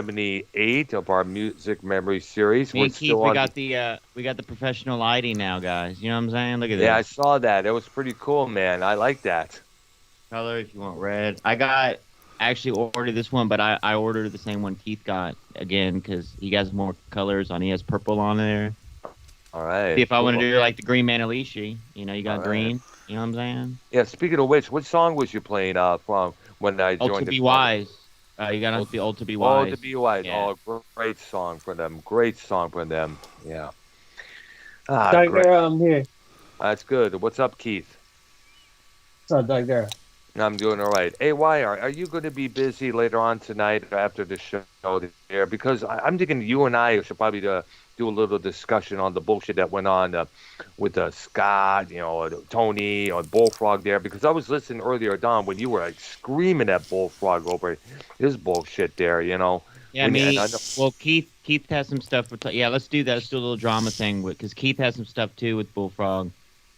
78 of our music memory series. Me We're and Keith, still on the. we got the professional lighting now, guys. You know what I'm saying? Look at Yeah, I this saw that. It was pretty cool, man. I like that. color. If you want red, I actually ordered this one, but I ordered the same one Keith got again because he has more colors on. He has purple on there. All right, See if I want cool. to do like the green Manalishi. You know, you All got right. green. You know what I'm saying? Yeah. Speaking of which, what song was you playing from when I Oh, to joined the be club? wise. You got to Oh, be old to be oh, to wise. be white. Yeah. Oh, great song for them. Great song for them. Yeah. Ah, Doug great. there, I'm here. That's good. What's up, Keith? So Doug there. I'm doing all right. Hey, why are you going to be busy later on tonight or after the show there? Because I'm thinking you and I should probably do a little discussion on the bullshit that went on with Scott, Tony, or Bullfrog there. Because I was listening earlier, Don, when you were like screaming at Bullfrog over his bullshit there. Yeah, And I me. know, Well, Keith has some stuff. Yeah, let's do that. Let's do a little drama thing with because Keith has some stuff too with Bullfrog.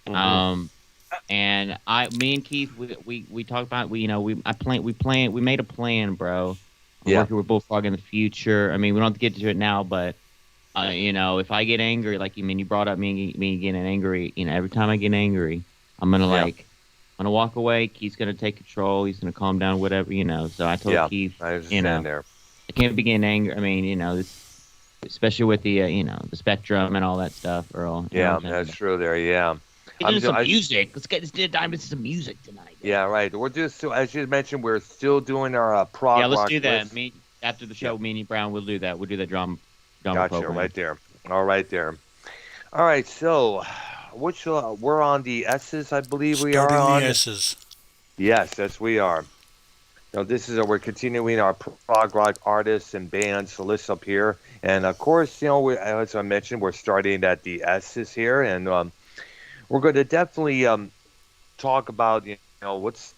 hmm Um, and me and Keith, we talked about we made a plan, bro. I'm yeah, working with Bullfrog in the future. I mean, we don't have to get to it now, but if I get angry, like you brought up me getting angry. Every time I get angry, I'm gonna yeah, I'm gonna walk away. Keith's gonna take control. He's gonna calm down, whatever. So I told yeah. Keith, I you understand know. there. I can't be getting angry. I mean, especially with the the spectrum and all that stuff, Earl. You know Yeah, what I'm that's saying? true there. Yeah. Get I'm into do- some I music. Let's dive into some music tonight, Yeah, guys. right. We're just still, as you mentioned, we're still doing our Yeah, prog let's rock do that. list. Me after the Yeah, show, me and Brown, we'll do that. We'll do that drama gotcha. Right program. there. All right there. All right. So, which we're on the S's, I believe we are Starting the on. S's. Yes, we are. Now, this is we're continuing our prog rock artists and bands list up here, and of course, as I mentioned, we're starting at the S's here, and we're going to definitely talk about what's.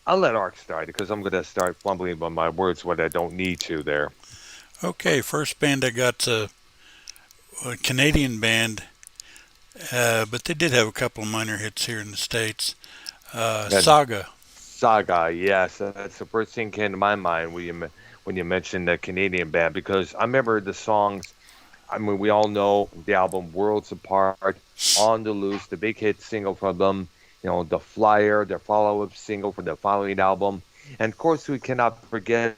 I'll let Ark start because I'm going to start fumbling on my words when I don't need to there. Okay, first band I got a Canadian band, but they did have a couple of minor hits here in the States. That Saga. Saga, yes, that's the first thing came to my mind when you mentioned the Canadian band because I remember the songs. I mean, we all know the album "Worlds Apart," "On the Loose," the big hit single from them. "The Flyer," their follow-up single for the following album, and of course we cannot forget,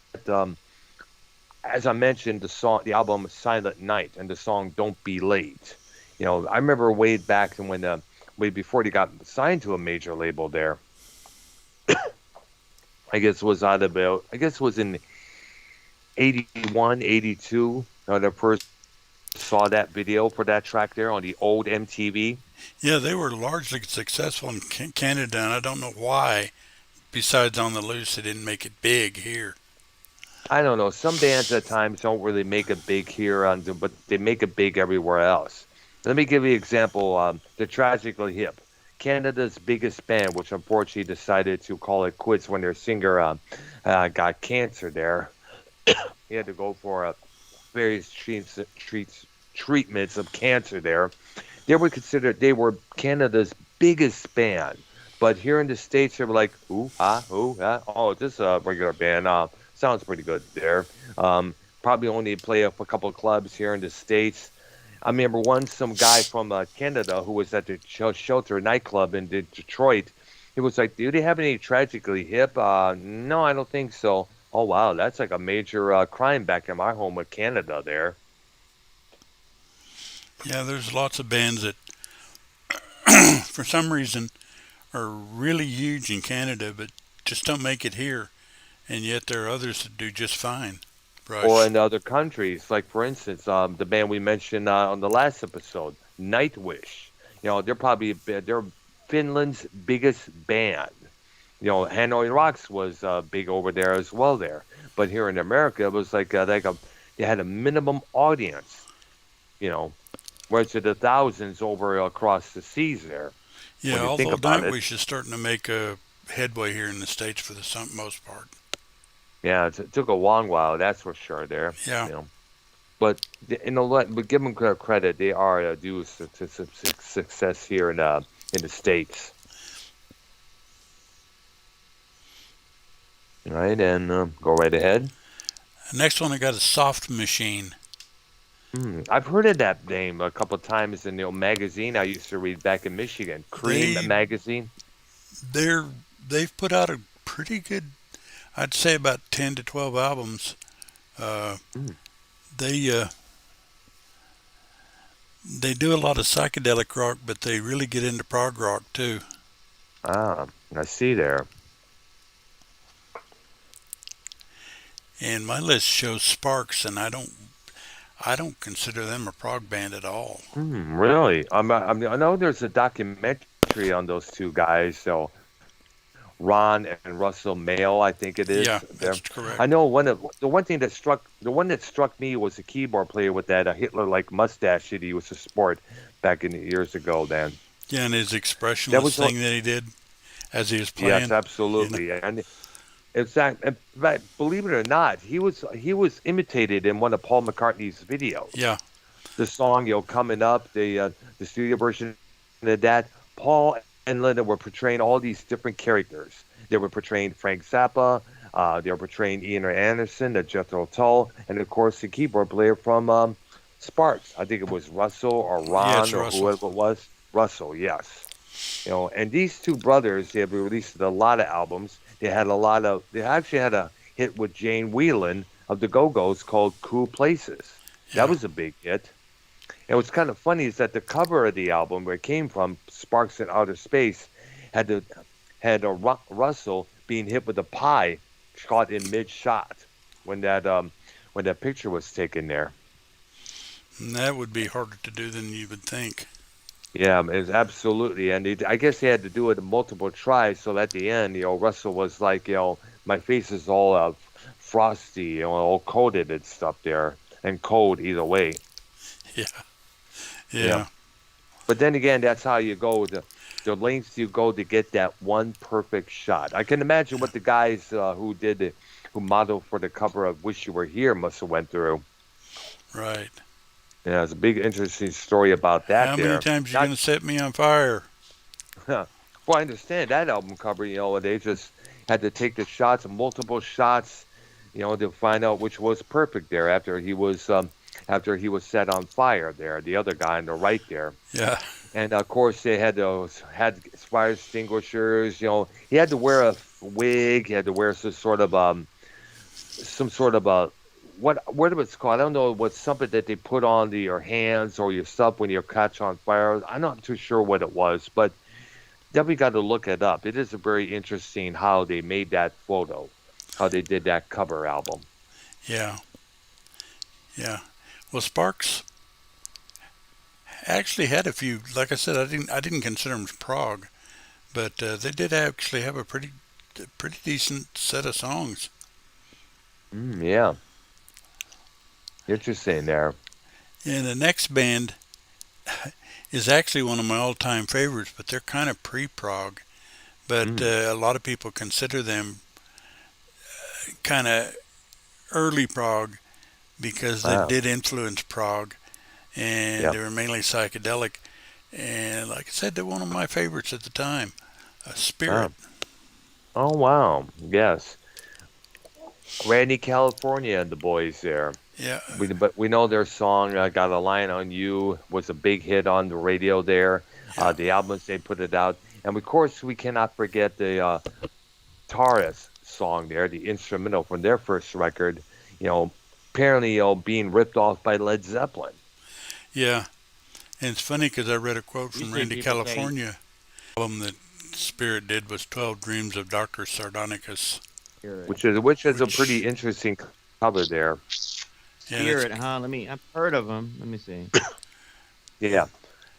as I mentioned, the album "Silent Night" and the song "Don't Be Late." I remember way back when way before they got signed to a major label there. I guess it was in 81, 82. When I first saw that video for that track there on the old MTV. Yeah, they were largely successful in Canada, and I don't know why. Besides on the loose, they didn't make it big here. I don't know. Some bands at times don't really make it big here, but they make it big everywhere else. Let me give you an example. The Tragically Hip, Canada's biggest band, which unfortunately decided to call it quits when their singer got cancer there. He had to go for various treatments of cancer there. They were Canada's biggest band, but here in the states they were like ooh ah. Oh, this is a regular band. Sounds pretty good there. Probably only play a couple of clubs here in the states. I remember once some guy from Canada who was at the Shelter nightclub in Detroit. He was like, "Do they have any Tragically Hip?" No, I don't think so. Oh wow, that's like a major crime back in my home with Canada there. Yeah, there's lots of bands that, for some reason, are really huge in Canada, but just don't make it here. And yet there are others that do just fine. Or Rush. in other countries, like for instance, the band we mentioned on the last episode, Nightwish. They're Finland's biggest band. Hanoi Rocks was big over there as well there, but here in America it was they had a minimum audience. You know, whereas to the thousands over across the seas there. Yeah, When you think although about it, Nightwish is starting to make a headway here in the States for the most part. yeah, it took a long while, that's for sure. There, Yeah. you know. But but give them credit. They are due to success here in the states, right? And go right ahead. Next one I got is Soft Machine. I've heard of that name a couple of times in the old magazine I used to read back in Michigan, Cream They magazine. they're they've put out a pretty good, I'd say about 10 to 12 albums. Uh, Mm. they they do a lot of psychedelic rock, but they really get into prog rock too. Ah, I see there. And my list shows Sparks, and I don't consider them a prog band at all. Really? I know there's a documentary on those two guys, so Ron and Russell Mael, I think it is. Yeah, There. that's correct. I know the one that struck me was a keyboard player with that Hitler-like mustache that he used to sport back in the years ago. Then Yeah, and his that expressionless was what- thing that he did as he was yes, playing. absolutely, and in fact, but believe it or not, he was imitated in one of Paul McCartney's videos. Yeah, The song, coming up, the studio version of that, Paul and Linda were portraying all these different characters. They were portraying Frank Zappa, they were portraying Ian Anderson, the Jethro Tull, and of course the keyboard player from Sparks. I think it was Russell or yeah, Ron it's or Russell. whoever it was. Russell, yes. And these two brothers, they have released a lot of albums. They actually had a hit with Jane Whelan of the Go-Go's called Cool Places. Yeah, That was a big hit. And what's kind of funny is that the cover of the album, where it came from, Sparks in Outer Space, had Russell being hit with a pie shot in mid-shot when that picture was taken there. and that would be harder to do than you would think. Yeah, it's absolutely. And I guess they had to do it multiple tries. So at the end, Russell was like, my face is all frosty, all coated and stuff there, and cold either way. Yeah, Yeah. yeah, But then again, that's how you go. The lengths you go to get that one perfect shot. I can imagine what the guys who modeled for the cover of "Wish You Were Here" must have went through. right. Yeah, it's a big, interesting story about that. How there. many times you Not- gonna set me on fire? Well, I understand that album cover. They just had to take the shots, multiple shots, to find out which was perfect there after he was set on fire there. The other guy on the right there. Yeah, And of course, they had fire extinguishers. He had to wear a wig. He had to wear some sort of what it was called. I don't know. What's something that they put on your hands or your stuff when you catch on fire. I'm not too sure what it was, but definitely got to look it up. It is very interesting how they made that photo, how they did that cover album. yeah, yeah. Well, Sparks actually had a few. Like I said, I didn't consider them prog, but they did actually have a pretty decent set of songs. Yeah, interesting there. And the next band is actually one of my all-time favorites, but they're kind of pre-prog. But a lot of people consider them kind of early prog because they did influence prog, and Yep. they were mainly psychedelic. And like I said, they're one of my favorites at the time. Spirit. Oh wow, yes. Randy, California, and the boys there. Yeah, But we know their song "Got a Line on You" was a big hit on the radio there. Yeah. The albums they put it out, and of course we cannot forget the Taurus song there, the instrumental from their first record. Apparently being ripped off by Led Zeppelin. yeah. And it's funny because I read a quote from Usually Randy people say- California. The album that Spirit did was 12 Dreams of Dr. Sardonicus. Which is a pretty interesting cover there. Yeah, Spirit, huh? I've heard of them. Let me see. Yeah,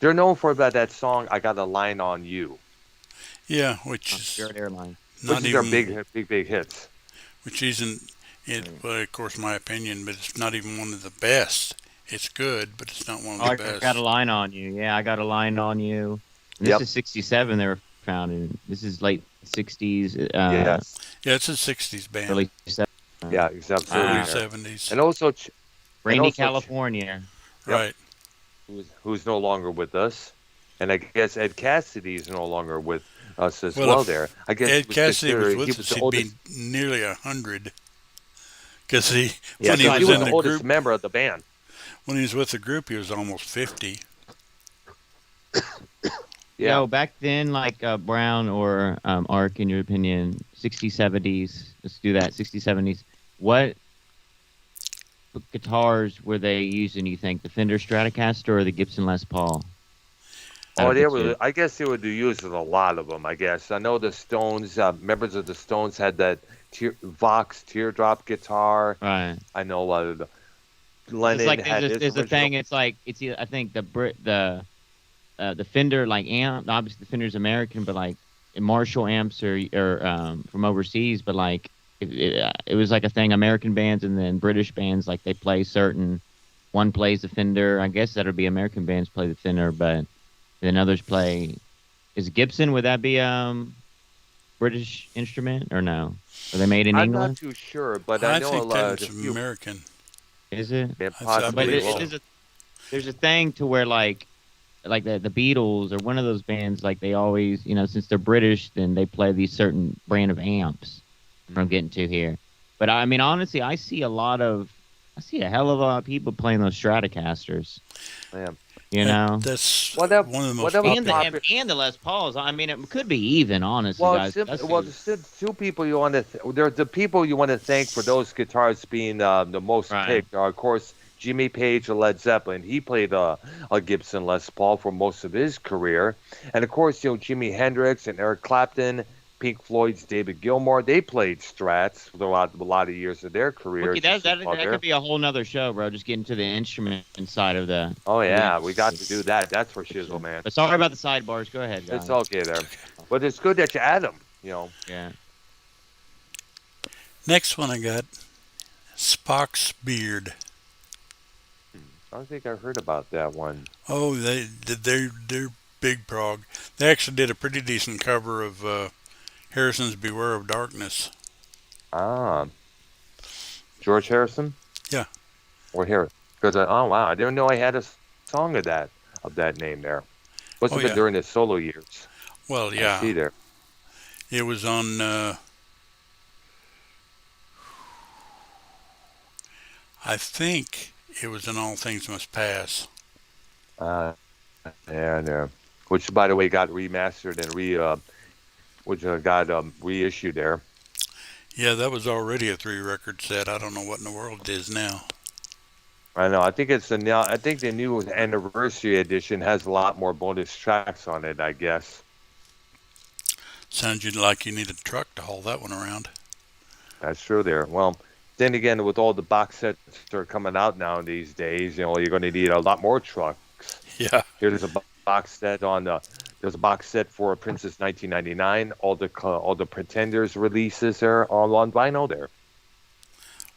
they're known for about that song "I Got a Line on You," yeah, which is Spirit Airlines. not which is their even big hits. which isn't it. Well, of course, my opinion, but it's not even one of the best. It's good, but it's not one Oh, of the I best. got a line on you. Yeah, I got a line on you. And Yep. This is '67. They were founded. This is late '60s. Yes, Yeah, it's a '60s band, Early '70s. yeah, it's absolutely. early Ah. there. '70s. And also, Randy, also- California. Right. who's no longer with us, and I guess Ed Cassidy is no longer with us as Well, well. if There, I guess Ed Cassidy was he with was us. the He'd oldest. be nearly 100 Because Yeah, when he because he was was in the the oldest group, member of the band. when he was with the group, he was almost 50. Yeah. Yo, back then, like Brown or Ark, in your opinion, 60s, 70s, let's do that, 60s, 70s. What guitars were they using, you think? The Fender Stratocaster or the Gibson Les Paul? Out Oh, of the they two. were. I guess they would do use of a lot of them. I guess I know the Stones. Members of the Stones had that Vox teardrop guitar. Right. I know a lot of the It's Lennon like had his there's a original. thing. It's like it's I think the Fender like amp. Obviously, the Fender's American, but like Marshall amps or from overseas. But like it was like a thing. American bands and then British bands like they play certain. One plays the Fender. I guess that'll be American bands play the Fender, but then others play. Is Gibson? Would that be British instrument or no? Are they made in I'm not England? too sure, but I I know a think lot that of the was few. American. Is it? Yeah, I But possibly. believe Well, so. there's a thing to where like the Beatles or one of those bands, like they always, since they're British, then they play these certain brand of amps. I'm getting to here, but I mean, honestly, I see a hell of a lot of people playing those Stratocasters. yeah. That's Well, that one of the well, most that was And the popular. and the Les Pauls. I mean, it could be even, honestly, Well, guys. the two people you want to they're the people you want to thank for those guitars being the most Right. picked are, of course, Jimmy Page of Led Zeppelin. He played a Gibson Les Paul for most of his career, and of course, Jimi Hendrix and Eric Clapton, Pink Floyd's David Gilmour. They played Strats for a lot of years of their careers. Okay, that could be a whole nother show, bro. Just getting to the instrument side of the. Oh of the yeah, we got instruments. to do that. That's for For sure. shizzle, man. But sorry about the sidebars. Go ahead, guys. It's okay there, but it's good that you add them. Yeah. Next one I got, Spocks Beard. I don't think I heard about that one. Oh, they're big prog. They actually did a pretty decent cover of Harrison's "Beware of Darkness." Ah, George Harrison. Yeah. Or Harris. Because oh wow, I didn't know I had a song of that name there. Must have Oh, been yeah. during his solo years. Well, I yeah, see there. it was on. I think it was in All Things Must Pass. And which by the way got remastered and which got reissued there. Yeah, that was already a 3-record set. I don't know what in the world it is now. I know. I think I think the new anniversary edition has a lot more bonus tracks on it. I guess. Sounds like you need a truck to haul that one around. That's true there. Well, then again, with all the box sets that are coming out now these days, you're going to need a lot more trucks. Yeah. Here's a box set there's a box set for Princess 1999. All the Pretenders releases are all on vinyl there.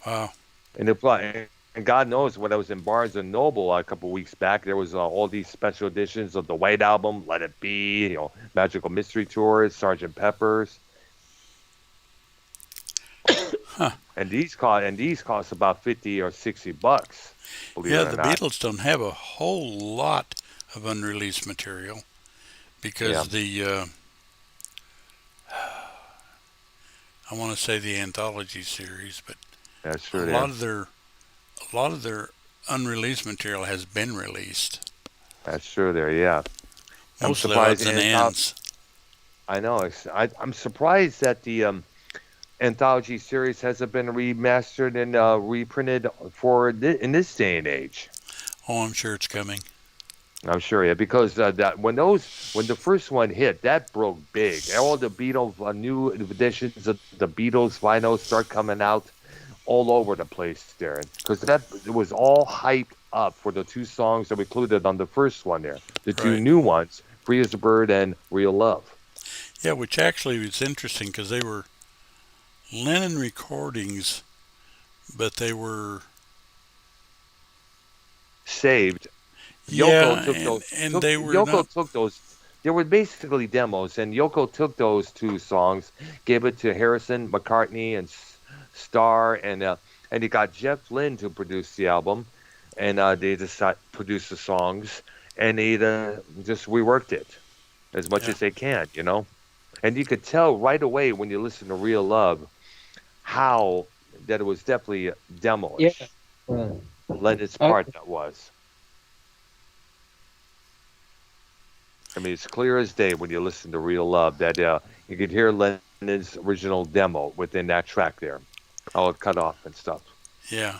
Wow. And God knows when I was in Barnes and Noble a couple weeks back, there was all these special editions of the White Album, Let It Be, Magical Mystery Tours, Sgt. Pepper's. Huh. And these cost about $50 or $60. Believe Yeah, it or the not. Beatles don't have a whole lot of unreleased material because I want to say the anthology series, but That's true. a lot of their unreleased material has been released. That's true there. Yeah. I'm Mostly surprised odds and the ends. I know. I'm surprised that the anthology series hasn't been remastered and reprinted in this day and age. Oh, I'm sure it's coming. I'm sure, yeah, because when the first one hit, that broke big. All the Beatles new editions of the Beatles vinyls start coming out all over the place there, because it was all hyped up for the two songs that were included on the first one there, the two Right. new ones, "Free as a Bird" and "Real Love." Yeah, which actually was interesting because they were Lennon recordings, but they were Saved. yeah, took those. and they were Yoko not. took those. They were basically demos, and Yoko took those two songs, gave it to Harrison, McCartney, and Starr, and he got Jeff Lynne to produce the album, and they decided to produce the songs, and they just reworked it as much Yeah. as they can. And you could tell right away when you listen to "Real Love" how that it was definitely Yeah. demo-ish. Uh, Lennon's uh, part that was. I mean, it's clear as day when you listen to Real Love that you could hear Lennon's original demo within that track there, all cut off and stuff. Yeah.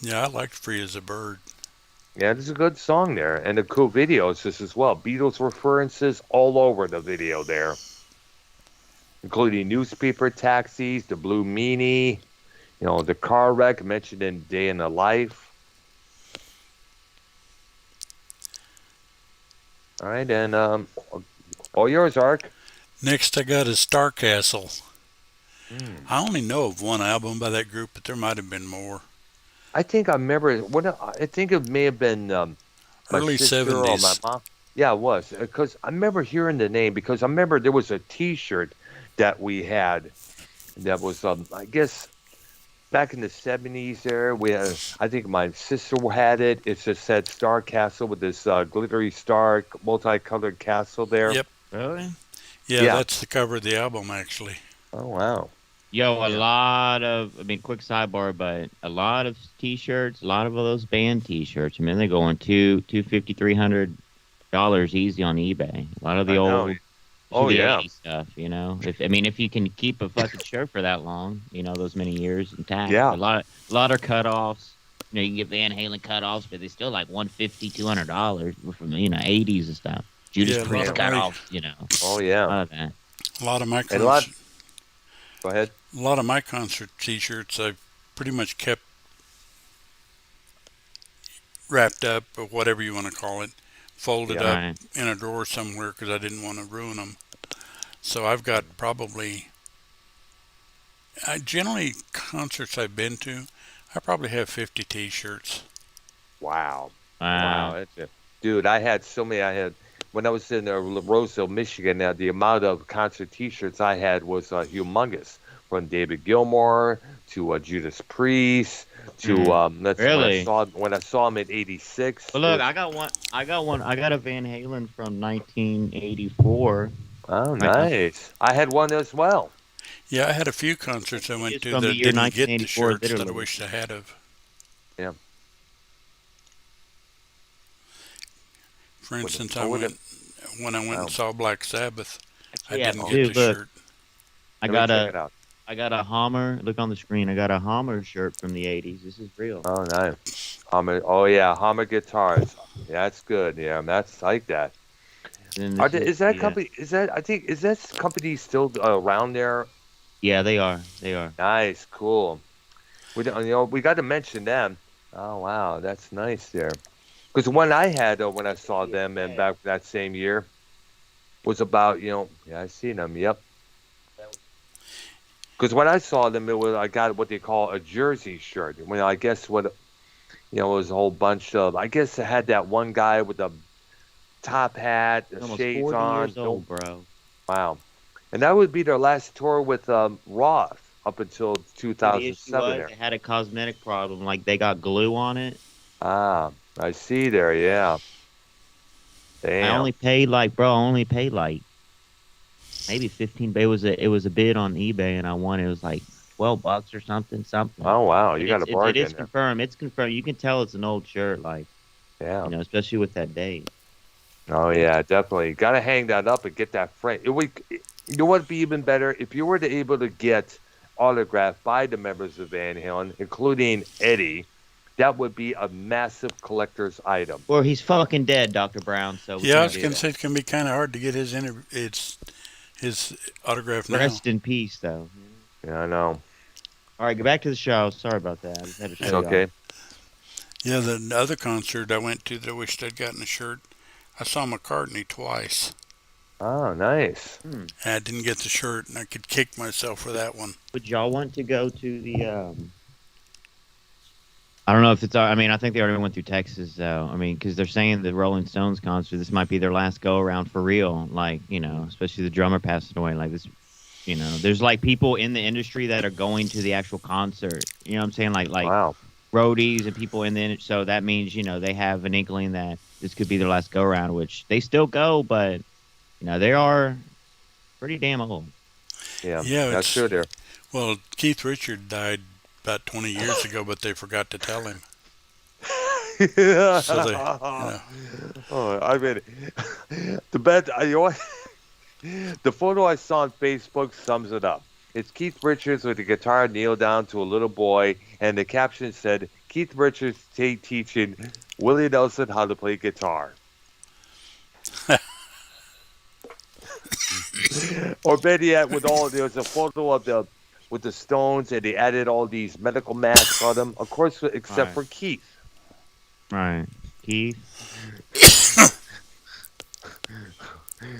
Yeah, I liked Free as a Bird. Yeah, there's a good song there, and the cool videos just as well. Beatles references all over the video there, including newspaper taxis, the Blue Meanie, the car wreck mentioned in Day in the Life. All right, and all yours, Ark. Next, I got a Star Castle. Hmm. I only know of one album by that group, but there might have been more. I think I remember I think it may have been my Early sister or my 70s. mom. Yeah, it was because I remember hearing the name because I remember there was a T-shirt that we had that was I guess back in the 70s there we had, I think my sister had it. It just said Star Castle with this glittery star multicolored castle there. Yep. Really? Yeah, Yeah. that's the cover of the album, actually. Oh wow. Yo, a Yeah. lot of, I mean, quick sidebar, but a lot of T-shirts, a lot of those band T-shirts. I mean, they're going $250, $300 easy on eBay. A lot of the I know. old, Oh, the yeah. 80s stuff. If you can keep a fucking shirt for that long, those many years intact. Yeah. A lot of cutoffs. You can get Van Halen cutoffs, but they're still like $150, $200 from 80s and stuff. Judas Yeah, a lot Priest of cutoffs. Oh A yeah. lot of that. A lot of my And a lot. concert, Go ahead. a lot of my concert T-shirts I've pretty much kept wrapped up, or whatever you want to call it, folded Yeah. up Right. in a drawer somewhere because I didn't want to ruin them. So I've got probably, generally concerts I've been to, I probably have 50 T-shirts. Wow. Wow. That's it. Dude, I had so many. I had when I was in Roseville, Michigan. Now the amount of concert T-shirts I had was humongous. From David Gilmour to Judas Priest to let's see, Really? when I saw him in '86. But look, I got one. I got a Van Halen from 1984. Oh, I got- nice. I had one as well. Yeah, I had a few concerts I went It's to from that the year didn't get the 1984, shirts that I literally. wished I had of. Yeah. For Would- instance, I would've- when I went Wow. and saw Black Sabbath, I Yeah, didn't dude, get the look, shirt. I Let me got check it a out. I got a Hummer. Look on the screen. I got a Hummer shirt from the 80s. This is real. Oh, nice. Hummer. Oh yeah, Hummer guitars. Yeah, that's good. Yeah, that's I like that. And then Are this they, is that the, company? Is that I think is that company still around there? yeah, they are. They are. Nice, cool. We don't, we got to mention them. Oh wow, that's nice there. Because the one I had when I saw them and back that same year was about yeah I seen them. Yep. Because when I saw them, I got what they call a jersey shirt. When I guess what it was a whole bunch of. I guess it had that one guy with the top hat, the Almost shades 40 on. years old, bro. Wow. And that would be their last tour with Roth up until The issue 2007 was there. they had a cosmetic problem. Like they got glue on it. Ah, I see there, yeah. Damn. I only paid like maybe 15. But it was a bid on eBay, and I won. It was like $12 or something. Oh, wow. You But got a bargain it is there. confirmed. It's confirmed. You can tell it's an old shirt, like Yeah. especially with that date. Oh, yeah, definitely. Got to hang that up and get that frame. You know what would be even better? If you were to able to get autographed by the members of Van Halen, including Eddie, that would be a massive collector's item. Or he's fucking dead, Dr. Brown. So we Yeah, I can't was do going to that. say it's going to be kind of hard to get his autograph now. Rest in peace, though. Yeah, I know. All right, get back to the show. Sorry about that. I just had to show It's y'all. okay. Yeah, the other concert I went to that I wished I'd gotten a shirt, I saw McCartney twice. Oh, nice. And I didn't get the shirt, and I could kick myself for that one. Would y'all want to go to the? I don't know if it's. I mean, I think they already went through Texas, though. I mean, because they're saying the Rolling Stones concert, this might be their last go around for real. Like, especially the drummer passing away. Like this, there's like people in the industry that are going to the actual concert. You know what I'm saying? Like Wow. roadies and people in the industry. So that means they have an inkling that this could be their last go around, which they still go, but they are pretty damn old. Yeah, Yeah, that's true there. well, Keith Richard died about 20 years ago, but they forgot to tell him. So they, you know, Oh, I mean, the best. You know what? The photo I saw on Facebook sums it up. It's Keith Richards with a guitar kneeled down to a little boy, and the caption said, "Keith Richards teaching Willie Nelson how to play guitar." Or better yet, there was a photo of the with the Stones, and they added all these medical masks on them. Of course, except Right. for Keith. Right. Keith.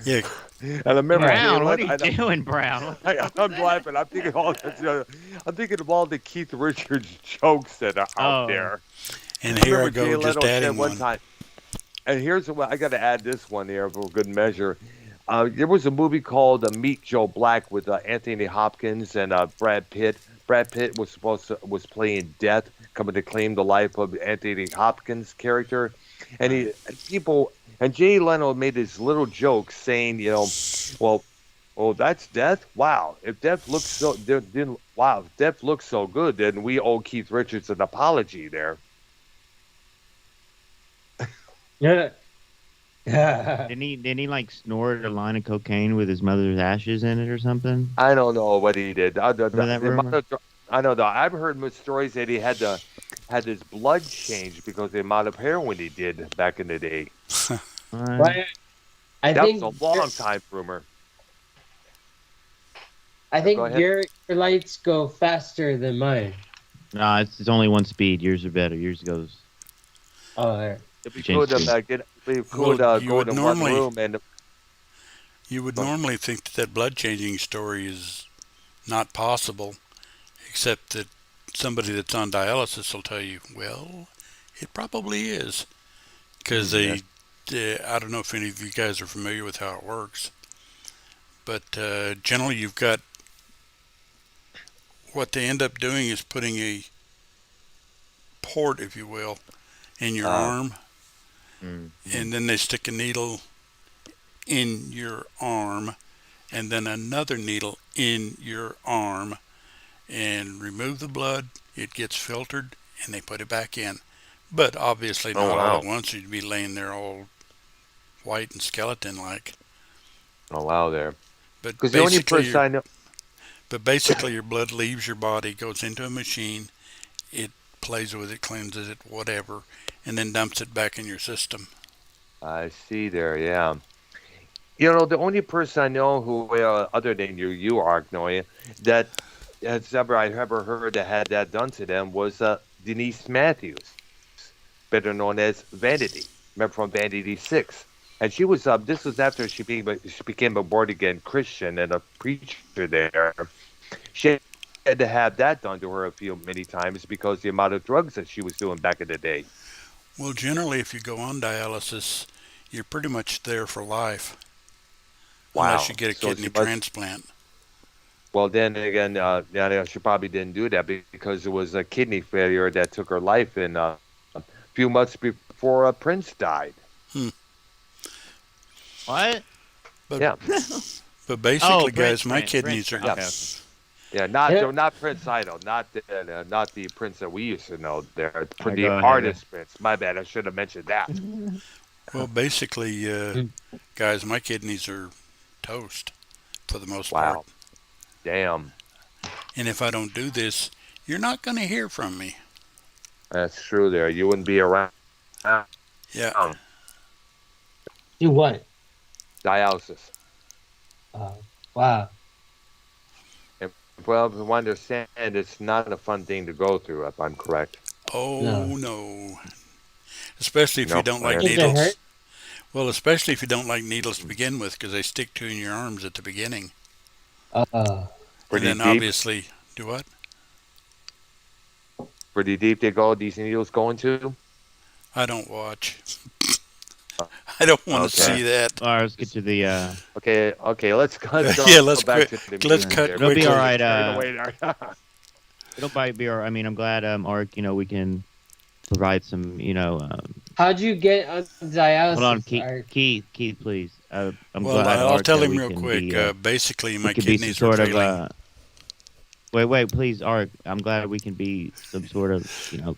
yeah, And I remember Brown, what Jalen. are you doing, Brown? I'm laughing. I'm thinking I'm thinking of all the Keith Richards jokes that are out Oh. there. and I here I remember Jay go, just Leno said adding one one. time, and here's what I got to add this one here for good measure. There was a movie called Meet Joe Black with Anthony Hopkins and Brad Pitt. Brad Pitt was playing Death, coming to claim the life of Anthony Hopkins' character, and Jay Leno made this little joke saying, well, oh, that's Death. Wow, if Death looks so if Death looks so good, then we owe Keith Richards an apology there. Yeah. Didn't he like snort a line of cocaine with his mother's ashes in it or something? I don't know what he did. Remember that rumor? I know that I've heard stories that he had his blood changed because of the amount of heroin he did back in the day. Right. I That think was a long time rumor. I think Go ahead. your lights go faster than mine. No, it's only one speed. Yours are better. Yours goes. Oh, there. It'd be Change cool speed. to you go would to normally- one room and You would normally think that blood changing story is not possible, except that somebody that's on dialysis will tell you, well, it probably is. Because I don't know if any of you guys are familiar with how it works, but generally you've got, what they end up doing is putting a port, if you will, in your arm, and then they stick a needle in your arm, and then another needle in your arm, and remove the blood. It gets filtered, and they put it back in. But obviously not all at once. You'd be laying there all white and skeleton-like. oh wow, there. But Because the only basically, person I know. but basically, your blood leaves your body, goes into a machine. It plays with it, cleanses it, whatever, and then dumps it back in your system. I see there, yeah. The only person I know who, other than you, Arknolia, that I've ever heard that had that done to them was Denise Matthews, better known as Vanity. Remember from Vanity 6? And she was this was after she became a born again Christian and a preacher there. She had to have that done to her many times because the amount of drugs that she was doing back in the day. Well, generally, if you go on dialysis, you're pretty much there for life. Wow. Unless you get a So kidney she must- transplant. Well, then again, she probably didn't do that because it was a kidney failure that took her life in a few months before Prince died. What? But, Yeah. but basically, guys, Prince, my Prince, kidneys Prince, are... okay. Yeah, not Prince Idol, not the Prince that we used to know there. Go The ahead. artist Prince. My bad, I should have mentioned that. Well, basically, guys, my kidneys are toast for the most Wow. part. Damn. And if I don't do this, you're not going to hear from me. That's true there. You wouldn't be around. Yeah. Do what? Dialysis. Wow. Well, if you understand, it's not a fun thing to go through, if I'm correct. Oh, no. Especially if you Nope. don't like Does it needles. hurt? Well, especially if you don't like needles to begin with, because they stick to in your arms at the beginning. Pretty And then deep. obviously, do what? Pretty deep they go, these needles go into? I don't watch. I don't want to Okay. see that. All right, let's get to the. Okay, let's go Yeah, let's back quit. to the Let's music cut there. It'll be quickly. all right. Straight away there. It'll probably be all right. I mean, I'm glad, Ark. We can provide some, How'd you get on Hold on, dialysis, Keith, Art? Keith, please. I'm Well, glad, I'll Art, tell that him we real can quick. be Basically, we my can be some kidneys are sort of failing. wait, please, Art. I'm glad we can be some sort of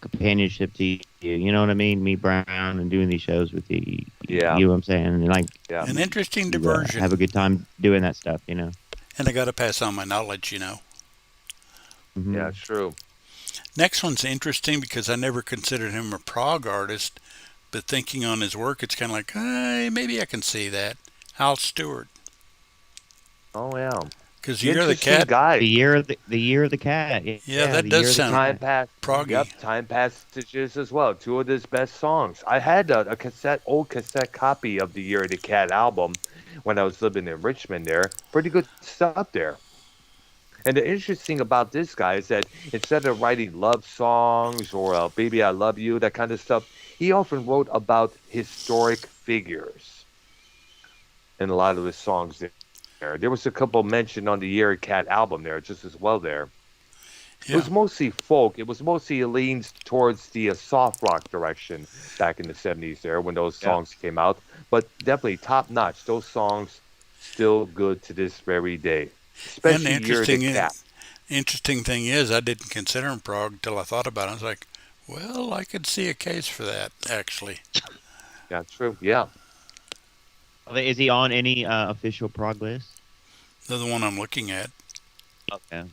companionship to you. You know what I mean? Me, Brown, and doing these shows with you. Yeah, You know what I'm saying? And like, yeah, An interesting you, have diversion. a good time doing that stuff. And I got to pass on my knowledge. Hmm. yeah. True. Next one's interesting because I never considered him a prog artist, but thinking on his work, it's kind of like, hey, maybe I can see that. Hal Stewart. Oh yeah. Because Year of the Interesting Cat, guy. The year of the cat. yeah, Yeah, that the does year of the sound Time cat. pass. proggy. Yep, time passages as well. Two of his best songs. I had a old cassette copy of the Year of the Cat album when I was living in Richmond. There, pretty good stuff there. And the interesting about this guy is that instead of writing love songs or "Baby I Love You" that kind of stuff, he often wrote about historic figures in a lot of his songs. There was a couple mentioned on the Year of Cat album there, just as well there. It Yeah. was mostly folk. It was mostly leans towards the soft rock direction back in the 70s there when those Yeah. songs came out. But definitely top notch. Those songs still good to this very day, And the especially Year of the Cat. interesting thing is, I didn't consider him prog until I thought about it. I was like, well, I could see a case for that, actually. Yeah, true. Yeah. Is he on any official prog list? They're the one I'm looking at. Okay.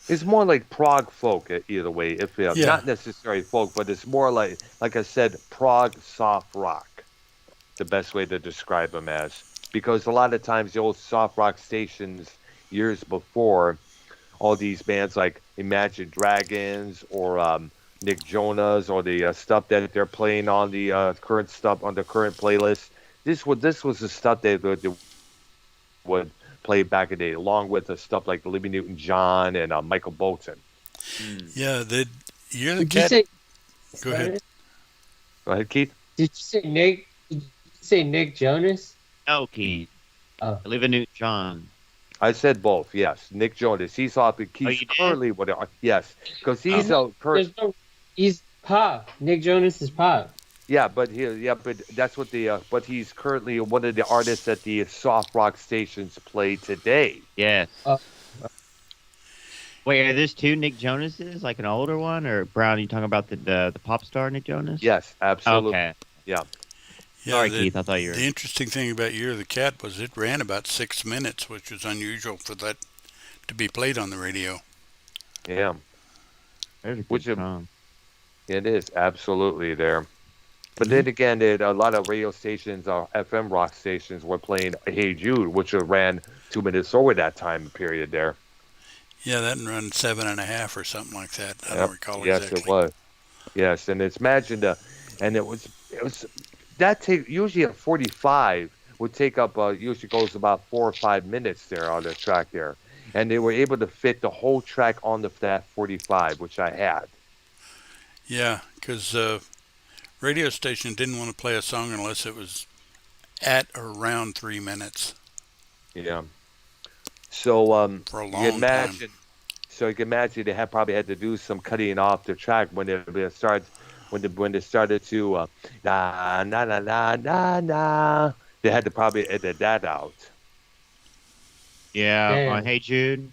It's more like prog folk either way. If Yeah. not necessarily folk, but it's more like I said, prog soft rock. The best way to describe them as, because a lot of times the old soft rock stations years before, all these bands like Imagine Dragons or Nick Jonas or the stuff that they're playing on the current stuff on the current playlist. This was the stuff they would play back in the day, along with the stuff like Olivia Newton-John and Michael Bolton. Mm. Yeah, the Year of the Did you Cat. say? Go ahead. Go ahead, Keith. Did you say Nick? Did you say Nick Jonas? No, Keith. Oh. Olivia Newton-John. I said both. Yes, Nick Jonas. He's off. He's you did? currently what? Yes, because he's Oh. current. He's pop. Nick Jonas is pop. Yeah, but that's what but he's currently one of the artists that the soft rock stations play today. Yes. Oh. Wait, are there two Nick Jonases, like an older one, or Brown? You talking about the pop star Nick Jonas? Yes, absolutely. Okay. Yeah, Sorry, Keith. I thought you were. The interesting thing about Year of the Cat was it ran about 6 minutes, which was unusual for that to be played on the radio. Yeah, There's a good Which song. it is absolutely there. But then again, a lot of radio stations, FM rock stations, were playing "Hey Jude," which ran 2 minutes over that time period there. Yeah, that run 7.5 or something like that. I Yep. don't recall Yes, exactly. it was. Yes, and it's imagined, and it was that take usually a 45 would take up usually goes about 4 or 5 minutes there on the track there, and they were able to fit the whole track on that 45, which I had. Yeah, because radio station didn't want to play a song unless it was at or around 3 minutes Yeah. So for a you long can time. imagine. So you can imagine they probably had to do some cutting off the track when they started to na na na na na na. They had to probably edit that out. Yeah. Damn. On Hey Jude.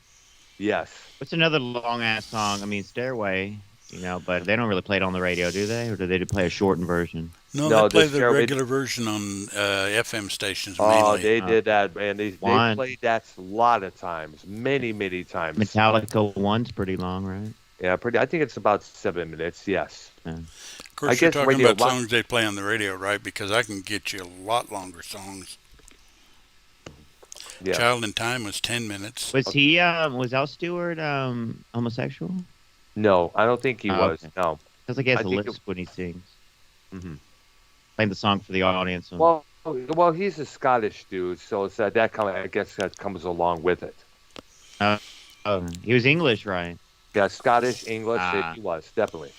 Yes. What's another long ass song? I mean, Stairway. But they don't really play it on the radio, do they? Or do they play a shortened version? No, No, they play this the year we- regular version on FM stations Oh, mainly. they did that, man. They One. played that a lot of times, many times. Metallica 1's pretty long, right? Yeah, pretty. I think it's about 7 minutes. Yes. Of course, I you're guess talking radio about rock- songs they play on the radio, right? Because I can get you a lot longer songs. Yeah. Child in Time was 10 minutes. Was Al Stewart homosexual? No, I don't think he Oh, was. okay. No. Sounds like he has I a think lisp when he sings. hmm Playing the song for the audience. Well, he's a Scottish dude, so it's that I guess that comes along with it. He was English, right? Yeah, Scottish, English, Ah. he was definitely.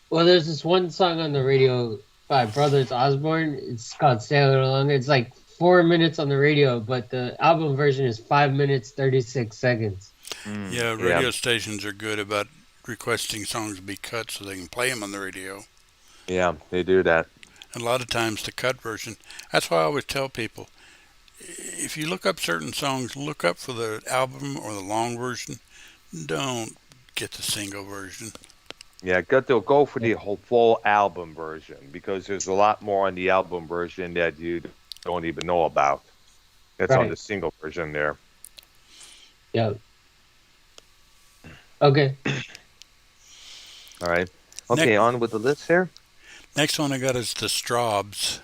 Well, there's this one song on the radio by Brothers Osborne. It's called "Stay a Little Longer." It's like 4 minutes on the radio, but the album version is 5 minutes 36 seconds. Mm. Yeah, radio stations are good about requesting songs be cut so they can play them on the radio. Yeah, they do that. And a lot of times the cut version. That's why I always tell people, if you look up certain songs, look up for the album or the long version. Don't get the single version. Yeah, go for the whole full album version because there's a lot more on the album version that you don't even know about. That's on the single version there. Yeah. Okay. All right. Okay, on with the list here. Next one I got is the Straubs.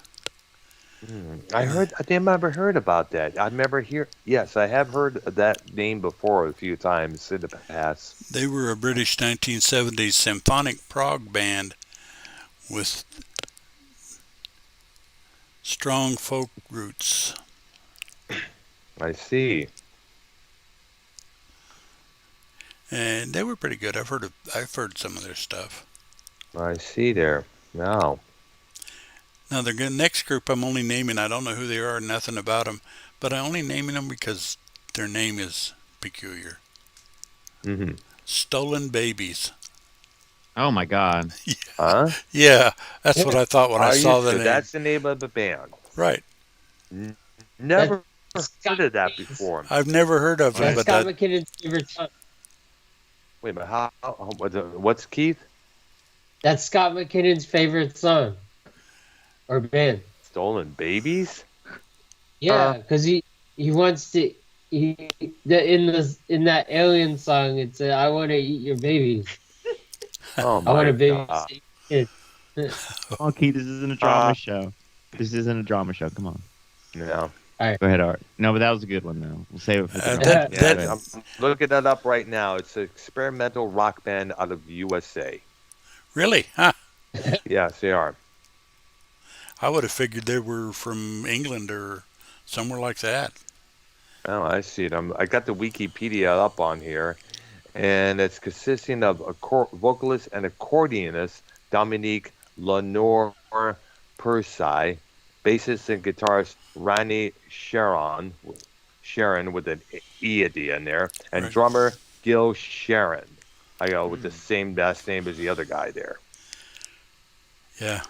I never heard about that. I've never Yes, I have heard that name before a few times in the past. They were a British 1970s symphonic prog band with strong folk roots. I see. And they were pretty good. I've heard some of their stuff. I see there. Wow. Now the next group I'm only naming, I don't know who they are, nothing about them, but I'm only naming them because their name is peculiar. Mm-hmm. Stolen Babies. Oh my God. Huh? Yeah, that's what I thought when I saw the name. That's the name of the band. Right. Never heard of that before. I've never heard of it. That's Scott McKinnon's favorite song. Wait a minute. What's Keith? That's Scott McKinnon's favorite song or band. Stolen Babies? Yeah, because he wants to. In that Alien song, it's I want to eat your babies. Oh my I want a baby. Oh, Keith, this isn't a drama show. This isn't a drama show. Come on. No. All right. Go ahead, Art. No, but that was a good one, though. We'll save it for I'm looking that up right now. It's an experimental rock band out of USA. Really? Huh. Yes, they are. I would have figured they were from England or somewhere like that. Oh, I see it. I got the Wikipedia up on here, and it's consisting of a vocalist and accordionist Dominique Lenore Persai, bassist and guitarist Rani Sharon with an E at the end there, and drummer Gil Sharon. I go with the same last name as the other guy there. Yeah.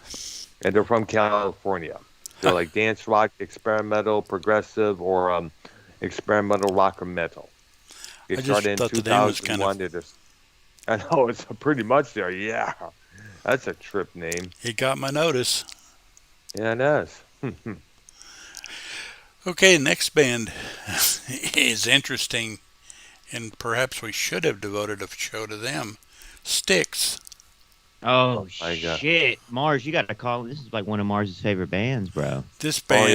And they're from California. They're like dance rock, experimental, progressive, or experimental rock or metal. They started in 2001. I know, it's pretty much there. Yeah. That's a trip name. It got my notice. Yeah, it is. Okay, next band is interesting, and perhaps we should have devoted a show to them. Styx. Oh, shit. Mars, you got to call. This is like one of Mars's favorite bands, bro. This band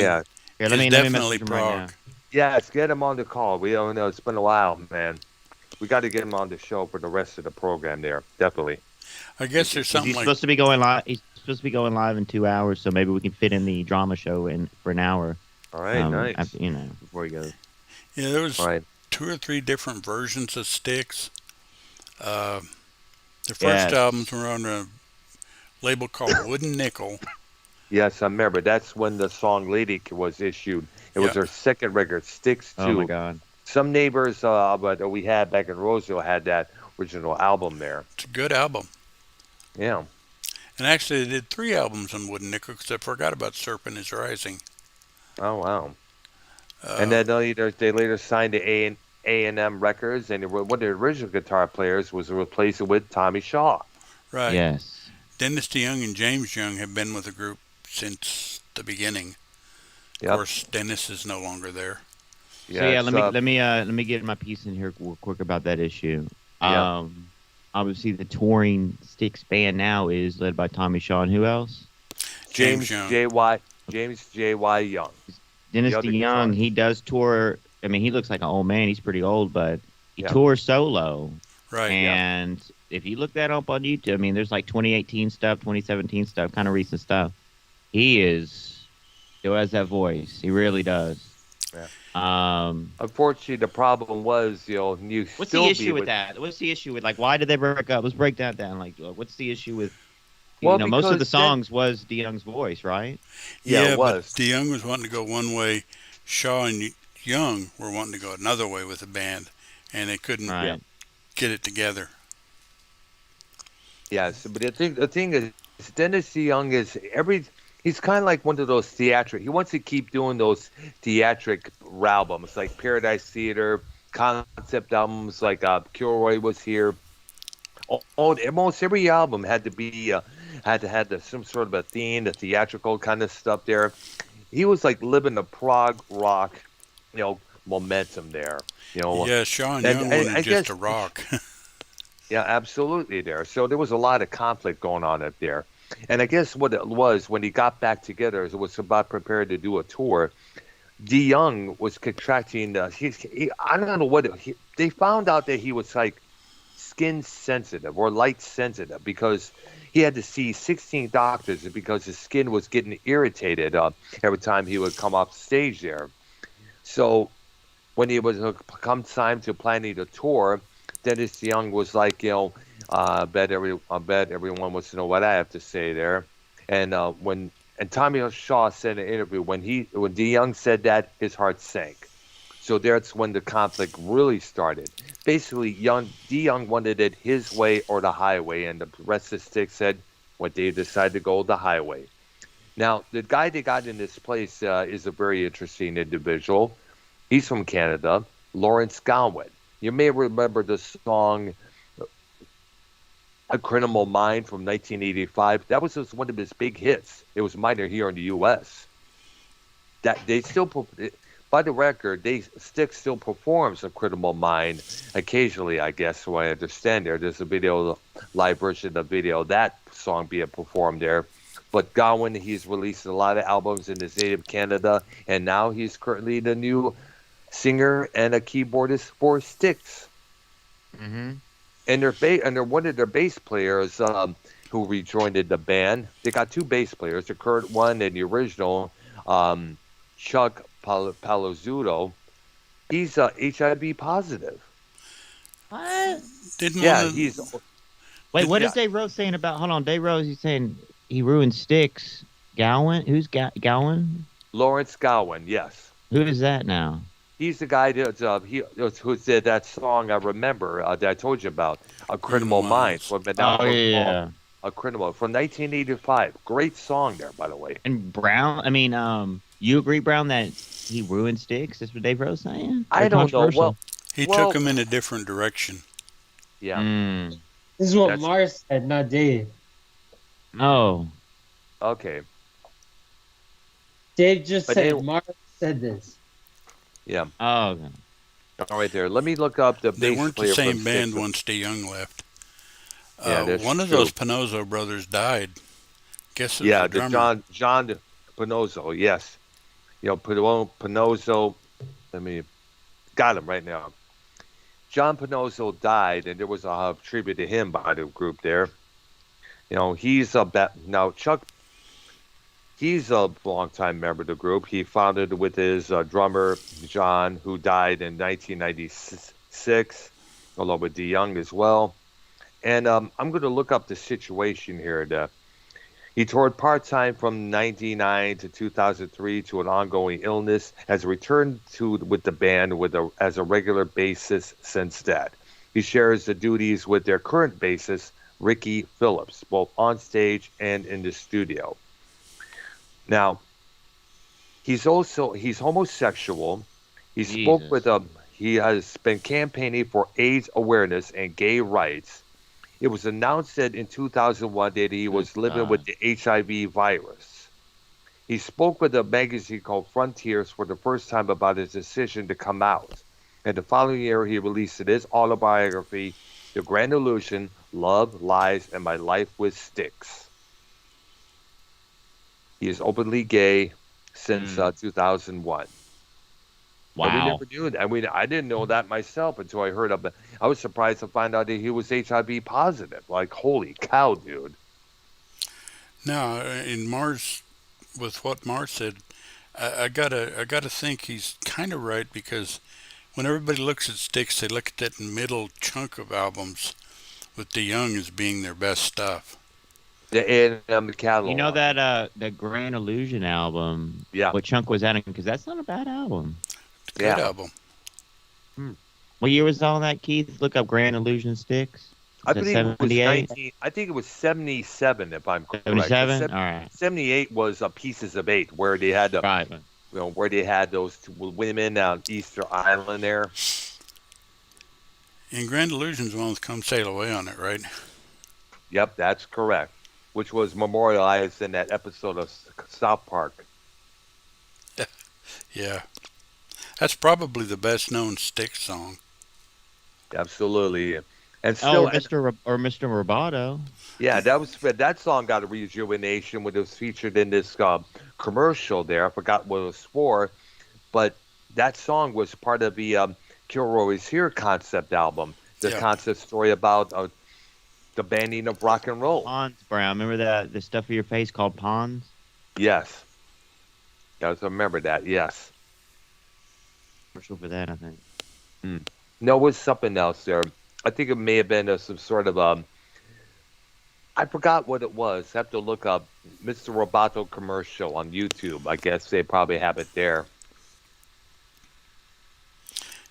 Here, let me definitely message him prog. right now. Yes, get him on the call. We don't know. It's been a while, man. We got to get him on the show for the rest of the program there. Definitely. I guess there's something He's supposed to be going live. He's supposed to be going live in 2 hours, so maybe we can fit in the drama show for an hour. All right, nice. After, before he goes. Yeah, there was 2 or 3 different versions of Styx. The first albums were on a label called Wooden Nickel. Yes, I remember. That's when the song Lady was issued. It was her second record, Styx 2. Oh, my God. Some neighbors that we had back in Roseville had that original album there. It's a good album. Yeah. And actually, they did 3 albums on Wooden Nickel because I forgot about Serpent is Rising. Oh, wow. And then they later signed to A&M Records, and one of the original guitar players was replaced with Tommy Shaw. Right. Yes. Dennis DeYoung and James Young have been with the group since the beginning. Yep. Of course, Dennis is no longer there. Yeah, so let me get my piece in here real quick about that issue. Yeah. Obviously the touring Styx band now is led by Tommy Shaw and who else? James J.Y. Young. Dennis DeYoung, he does tour. I mean, he looks like an old man. He's pretty old, but he tours solo. Right. And if you look that up on YouTube, I mean, there's like 2018 stuff, 2017 stuff, kind of recent stuff. He still has that voice. He really does. Yeah. Unfortunately, the problem was, what's the issue with that? What's the issue with, like, why did they break up? Let's break that down. Like, what's the issue with, most of the songs was DeYoung's voice, right? Yeah, it was. But DeYoung was wanting to go one way. Shaw and Young were wanting to go another way with the band, and they couldn't get it together. Yes, but the thing is, Dennis DeYoung is he's kind of like one of those theatric. He wants to keep doing those theatric albums like Paradise Theater, concept albums like Kilroy was here. Almost every album had to be had to have some sort of a theme, the theatrical kind of stuff there. He was like living the prog rock, momentum there. You know, Yeah, Sean and Young wanted I just guess to rock. yeah, absolutely there. So there was a lot of conflict going on up there. And I guess what it was when he got back together, it was about prepared to do a tour. DeYoung was contracting. I don't know they found out that he was like skin sensitive or light sensitive because he had to see 16 doctors because his skin was getting irritated every time he would come off stage there. So when it was come time to planning the tour, Dennis Young was like, I bet everyone wants to know what I have to say there. And Tommy Shaw said in an interview when DeYoung said that, his heart sank. So that's when the conflict really started. Basically, DeYoung wanted it his way or the highway, and the rest of the Sticks said, "What they decided to go the highway." Now, the guy they got in this place is a very interesting individual. He's from Canada, Lawrence Gowan. You may remember the song "A Criminal Mind" from 1985. That was just one of his big hits. It was minor here in the U.S. That they still, by the record, Styx still performs "A Criminal Mind" occasionally. I guess, so I understand there's a video, live version of the video that song being performed there. But Gowan, he's released a lot of albums in his native Canada, and now he's currently the new singer and a keyboardist for Styx. Mm-hmm. And they're one of their bass players who rejoined the band. They got two bass players, the current one and the original, Chuck Palazzuto. He's HIV positive. What? Didn't Yeah, one of he's Wait, what yeah, is Dave Rose saying about? Hold on, Dave Rose. He's saying he ruined Sticks. Gowan? Who's Gowan? Lawrence Gowan. Yes, Who is that now? he's the guy who did that song. I remember that I told you about, "A Criminal Mind" from an Oh album called yeah. "A Criminal" from 1985. Great song there, by the way. And Brown. I mean, you agree, Brown, that he ruined Sticks? That's what Dave Rose saying? I Very don't know. controversial. he Well, took him in a different direction. yeah. Mm. This is what That's Mars said, not Dave. Oh. okay. Dave just But said they, Mars said this. yeah. Oh. Okay. All right, there. Let me look up the They bass weren't the player same from band Styx. once DeYoung left. Yeah, that's One of true. those Pinozzo brothers died. Guess it was Yeah, the the drummer. John Pinozzo. Yes, Pinozzo. Let me got him right now. John Pinozzo died, and there was a tribute to him by the group there. He's now Chuck. He's a longtime member of the group. He founded with his drummer John, who died in 1996, along with DeYoung as well. And I'm going to look up the situation here. He toured part-time from 1999 to 2003 to an ongoing illness, has returned with the band as a regular bassist since that. He shares the duties with their current bassist, Ricky Phillips, both on stage and in the studio. Now, he's homosexual. Jesus. He has been campaigning for AIDS awareness and gay rights. It was announced that in 2001 that he was living with the HIV virus. He spoke with a magazine called Frontiers for the first time about his decision to come out. And the following year, he released his autobiography, The Grand Illusion, Love, Lies, and My Life with Styx. He is openly gay since 2001. Wow. And we never knew that. I mean, I didn't know that myself until I heard of it. I was surprised to find out that he was HIV positive. Like, holy cow, dude. Now, in Mars, with what Mars said, I gotta think he's kind of right because when everybody looks at Styx, they look at that middle chunk of albums with DeYoung as being their best stuff. The A&M catalog. You know that the Grand Illusion album? Yeah. What chunk was that in? Because that's not a bad album. Good album. What year was all that, Keith? Look up Grand Illusion Sticks. I Is that believe it was 78? 19. I think it was 77, if I'm correct. 77? All right. 78 was Pieces of Eight, where they had the, Right. where they had those two women on Easter Island there. And Grand Illusion's one with Come Sail Away on it, right? Yep, that's correct. Which was memorialized in that episode of South Park. Yeah. That's probably the best known Styx song. Absolutely. And Oh, still, or Mr. Roboto. yeah, that song got a rejuvenation when it was featured in this commercial there. I forgot what it was for, but that song was part of the Kilroy's Here concept album. The Yeah. concept story about the banning of rock and roll. Pons Brown. Remember that the stuff for your face called Pons? Yes. I remember that, yes. Commercial for that, I think. No, it was something else there. I think it may have been some sort of I forgot what it was. I have to look up Mr. Roboto commercial on YouTube. I guess they probably have it there.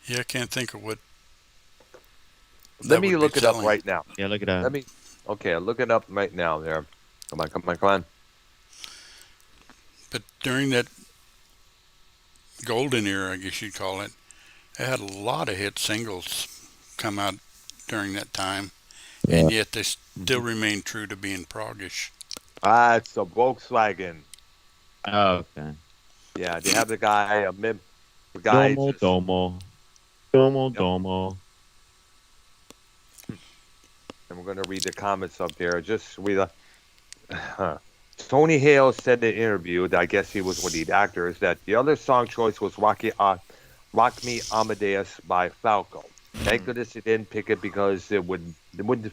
Yeah, I can't think of what. Let me look it up right now. Yeah, look it up. Okay, look it up right now there. Come on. But during that golden era, I guess you'd call it, they had a lot of hit singles come out during that time, and yet they still remain true to being proggish. It's a Volkswagen. Oh, okay. Yeah, they have the guy, the guy. Domo. And we're going to read the comments up there. Just read Tony Hale said in an interview that I guess he was one of the actors that the other song choice was Rock Me Amadeus by Falco. Thank goodness he didn't pick it because it wouldn't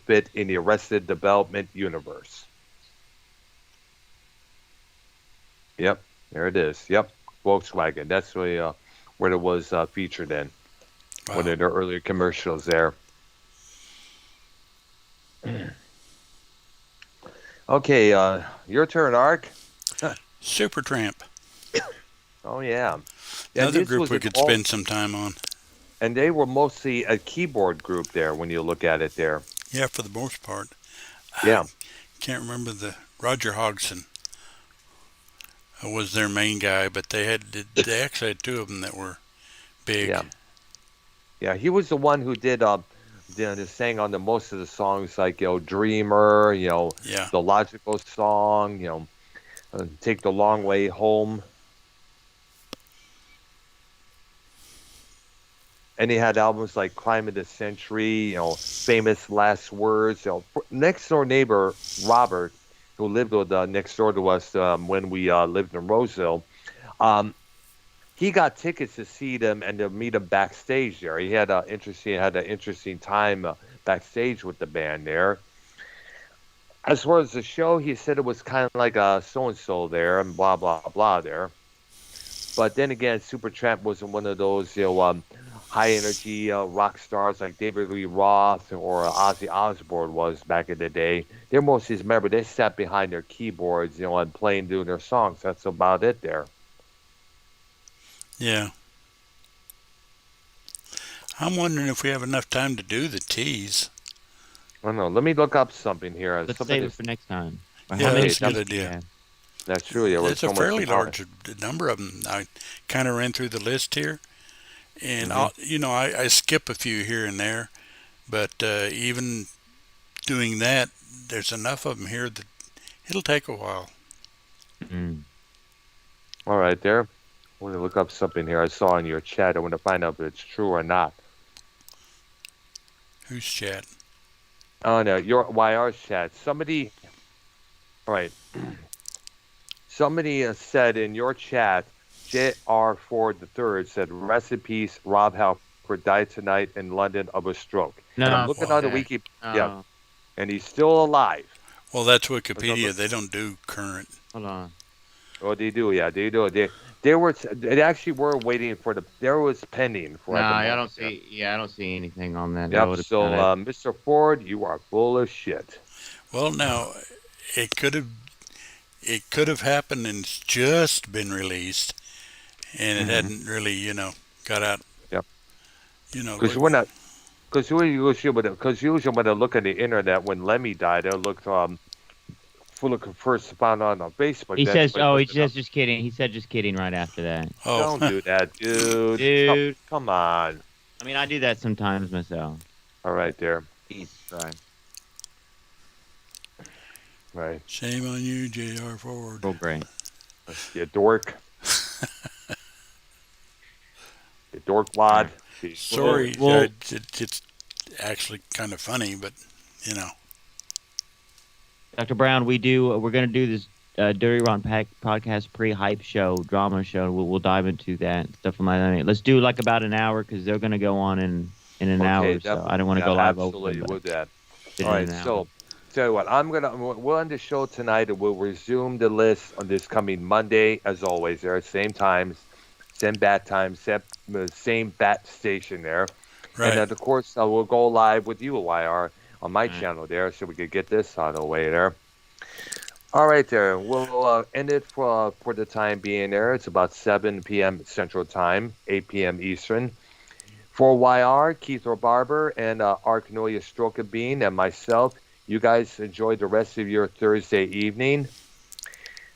fit in the Arrested Development universe. Yep, there it is. Yep, Volkswagen. That's really what it was featured in. Wow. One of their earlier commercials there. Okay, your turn, Ark. Super Tramp. Oh, yeah. Another this group was we an could spend some time on. And they were mostly a keyboard group there when you look at it there. Yeah, for the most part. Yeah. Can't remember the Roger Hodgson was their main guy, but they actually had two of them that were big. Yeah, he was the one who did sang on the most of the songs like Dreamer, the Logical song, Take the Long Way Home. And he had albums like Crime of the Century, Famous Last Words. Next door neighbor Robert, who lived next door to us when we lived in Roseville, he got tickets to see them and to meet them backstage there. He had an interesting time backstage with the band there. As far as the show, he said it was kind of like a so-and-so there and blah, blah, blah there. But then again, Super Tramp wasn't one of those, high-energy rock stars like David Lee Roth or Ozzy Osbourne was back in the day. They're mostly, remember, they sat behind their keyboards, and doing their songs. That's about it there. Yeah. I'm wondering if we have enough time to do the teas. I don't know. Let me look up something here. Let's save it for next time. Yeah, that's a good idea. That's true. Yeah, it's a fairly large number of them. I kind of ran through the list here, and I skip a few here and there, but even doing that, there's enough of them here that it'll take a while. All right, there. I want to look up something here I saw in your chat. I want to find out if it's true or not. Who's chat? Oh, no, your YR's chat. Somebody, all right. Somebody said in your chat, J.R. Ford III said, rest in peace, Rob Halford died tonight in London of a stroke. No, and I'm looking on the wiki. Yeah, and he's still alive. Well, that's Wikipedia. They don't do current. Hold on. Oh, they do. Yeah, they do. They actually were waiting for there was pending for. No, I don't see. Yeah, I don't see anything on that. Yep. So, Mr. Ford, you are full of shit. Well, now it could have happened and just been released, and it hadn't really, got out. Yep. Because we're not. Because usually when I look at the internet, when Lemmy died, I looked first found on Facebook. He That's says, what "Oh, he looked it up. says just kidding." He said just kidding right after that. Oh, Don't do that, dude. Dude, Come on. I mean, I do that sometimes myself. All right, there. Jesus Christ. Right. shame on you, J.R. Ford. Oh, great. You dork. You dork wad. Sorry, Well, it's actually kind of funny, but you know. Dr. Brown, we're going to do this Dirty Rotten podcast pre-hype show, drama show. We'll dive into that stuff like that. Let's do like about an hour because they're going to go on in an hour. So I don't want to go live absolutely over. with that. All All right, so tell you what, we'll end the show tonight, and we'll resume the list on this coming Monday, as always. There, same times, same bat time, same bat station there. Right. And then, of course, we'll go live with you, YR, on my channel there, so we could get this out of the way there. All right, there. We'll end it for the time being there. It's about 7 p.m. Central Time, 8 p.m. Eastern. For YR, Keith or Barber, and Arknolia Stroke of Bean, and myself, you guys enjoy the rest of your Thursday evening.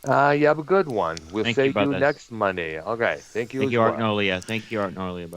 You have a good one. We'll Thank see you, you brothers. next Monday. Okay. Thank you. Thank as you, well. Arknolia. Thank you, Arknolia, brother.